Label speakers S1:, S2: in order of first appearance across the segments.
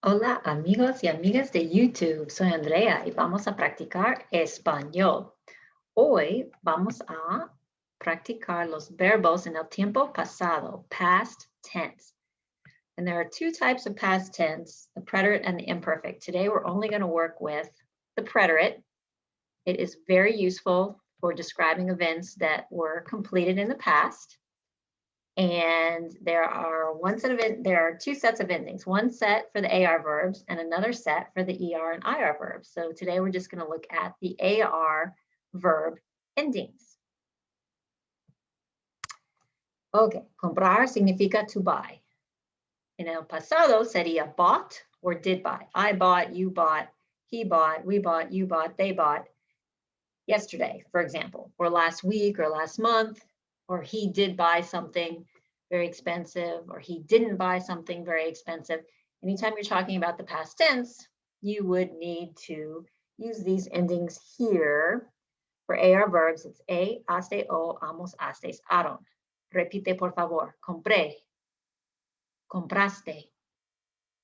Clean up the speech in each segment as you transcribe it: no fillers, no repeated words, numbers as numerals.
S1: Hola amigos y amigas de YouTube, soy Andrea y vamos a practicar español. Hoy vamos a practicar los verbos en el tiempo pasado, past tense. And there are two types of past tense, the preterite and the imperfect. Today we're only going to work with the preterite. It is very useful for describing events that were completed in the past. And there are two sets of endings, one set for the AR verbs and another set for the ER and IR verbs. So today we're just going to look at the AR verb endings. Okay, comprar significa to buy. En el pasado sería bought or did buy. I bought, you bought, he bought, we bought, you bought, they bought yesterday, for example, or last week or last month, or he did buy something very expensive, or he didn't buy something very expensive. Anytime you're talking about the past tense, you would need to use these endings here. For AR verbs, it's a, haste, o, amos, hastes, aron. Repite, por favor. Compré, compraste,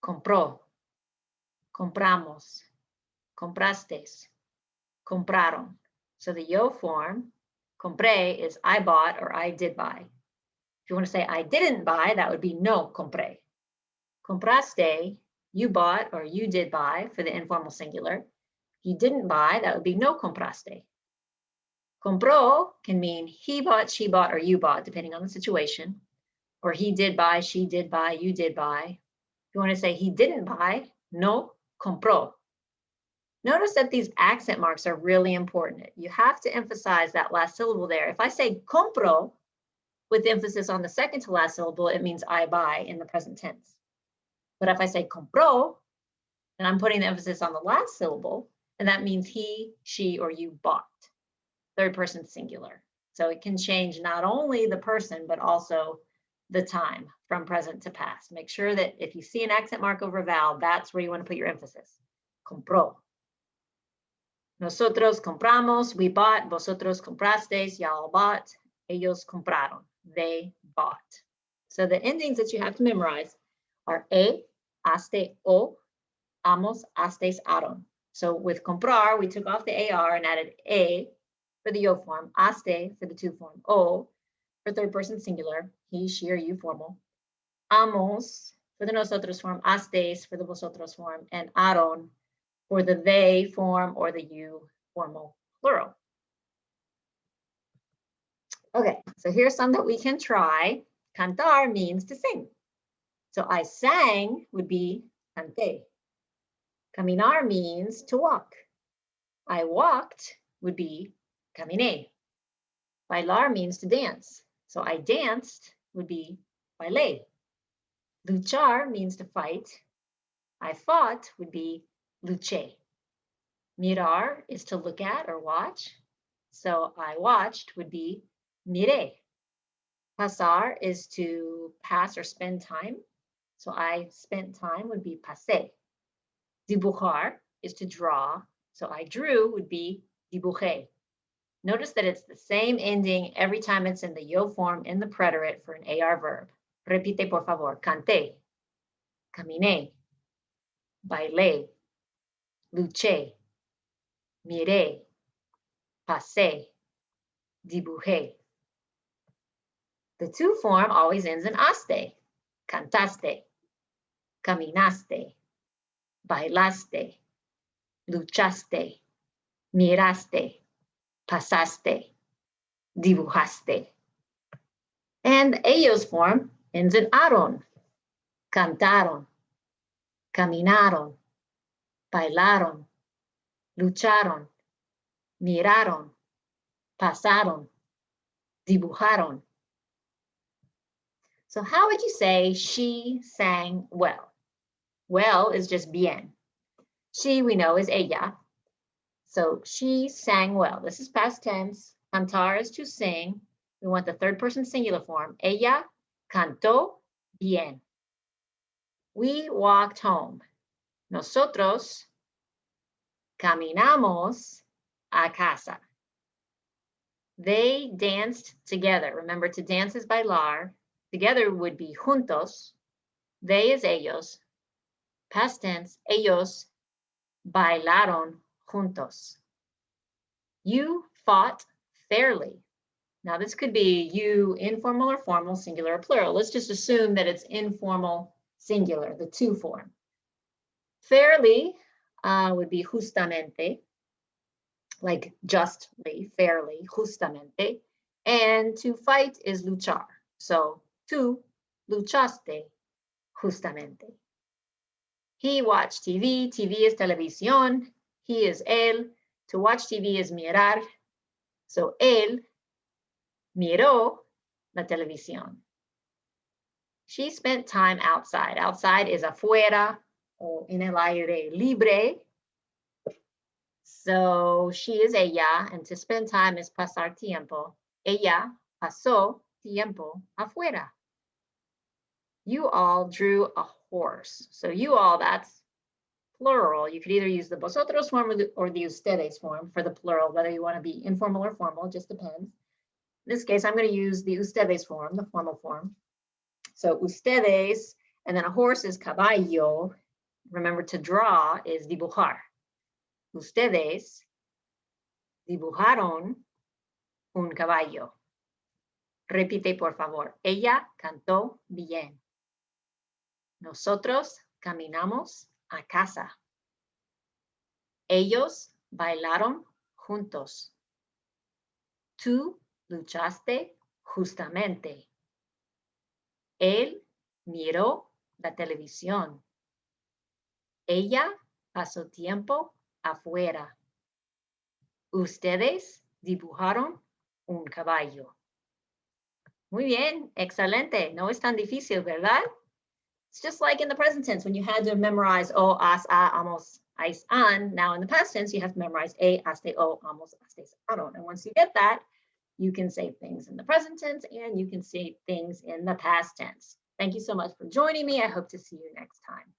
S1: compró, compramos, comprastes, compraron. So the yo form, compré, is I bought or I did buy. If you want to say I didn't buy, that would be no compré. Compraste, you bought or you did buy for the informal singular. He didn't buy, that would be no compraste. Compró can mean he bought, she bought, or you bought, depending on the situation. Or he did buy, she did buy, you did buy. If you want to say he didn't buy, no compró. Notice that these accent marks are really important. You have to emphasize that last syllable there. If I say compro, with emphasis on the second to last syllable, it means I buy in the present tense. But if I say compró, then I'm putting the emphasis on the last syllable, and that means he, she, or you bought. Third person singular. So it can change not only the person, but also the time from present to past. Make sure that if you see an accent mark over a vowel, that's where you want to put your emphasis. Compró. Nosotros compramos, we bought, vosotros comprasteis, y'all bought, ellos compraron, they bought. So the endings that you have to memorize are a, haste, o, amos, hastes, aron. So with comprar, we took off the AR and added a for the yo form, haste for the to form, o for third person singular, he, she, or you formal, amos for the nosotros form, hastes for the vosotros form, and aron for the they form or the you formal plural. Okay, so here's some that we can try. Cantar means to sing. So I sang would be canté. Caminar means to walk. I walked would be caminé. Bailar means to dance. So I danced would be bailé. Luchar means to fight. I fought would be luché. Mirar is to look at or watch. So I watched would be miré. Pasar is to pass or spend time. So I spent time would be pasé. Dibujar is to draw. So I drew would be dibujé. Notice that it's the same ending every time it's in the yo form in the preterite for an AR verb. Repite, por favor. Canté, caminé, bailé, luché, miré, pasé, dibujé. The to form always ends in aste. Cantaste, caminaste, bailaste, luchaste, miraste, pasaste, dibujaste. And ellos form ends in aron. Cantaron, caminaron, bailaron, lucharon, miraron, pasaron, dibujaron. So how would you say she sang well? Well is just bien. She, we know, is ella. So she sang well. This is past tense. Cantar is to sing. We want the third person singular form. Ella cantó bien. We walked home. Nosotros caminamos a casa. They danced together. Remember, to dance is bailar. Together would be juntos. They is ellos. Past tense, ellos bailaron juntos. You fought fairly. Now this could be you, informal or formal, singular or plural. Let's just assume that it's informal, singular, the to form. Fairly would be justamente, like justly, fairly, justamente. And to fight is luchar. So tú luchaste justamente. He watched TV. TV is televisión. He is él. To watch TV is mirar. So él miró la televisión. She spent time outside. Outside is afuera o en el aire libre. So she is ella, and to spend time is pasar tiempo. Ella pasó tiempo afuera. You all drew a horse. So you all, that's plural. You could either use the vosotros form or the ustedes form for the plural, whether you want to be informal or formal, it just depends. In this case, I'm going to use the ustedes form, the formal form. So ustedes, and then a horse is caballo. Remember, to draw is dibujar. Ustedes dibujaron un caballo. Repite, por favor. Ella cantó bien. Nosotros caminamos a casa. Ellos bailaron juntos. Tú luchaste justamente. Él miró la televisión. Ella pasó tiempo afuera. Ustedes dibujaron un caballo. Muy bien, excelente. No es tan difícil, ¿verdad? It's just like in the present tense when you had to memorize o, as, a, amos, ais, an. Now in the past tense, you have to memorize a, aste, o, amos, astes, aron. And once you get that, you can say things in the present tense and you can say things in the past tense. Thank you so much for joining me. I hope to see you next time.